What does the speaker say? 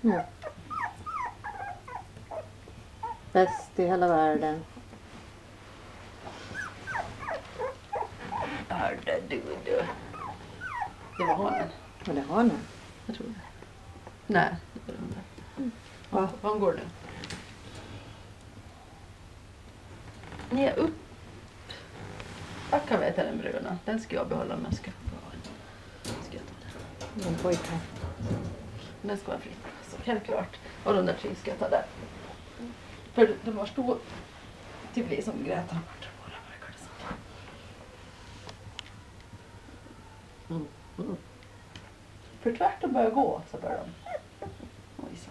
Ja. Bäst i hela världen. Hörde du. Det var hanen. Och det har ni. Jag tror det. Nej, det var den där. Va? Var går du? Ner upp. Backa vet jag den bruna. Den ska jag behålla om jag ska ha en. Ska jag ta den? En pojke. Den ska vara fri. Så helt klart. Och de där 3 ska jag ta där. För de var stor till bli som Greta har varit på det, verkar det som. För tvärt och börja gå så börjar de. Oj så.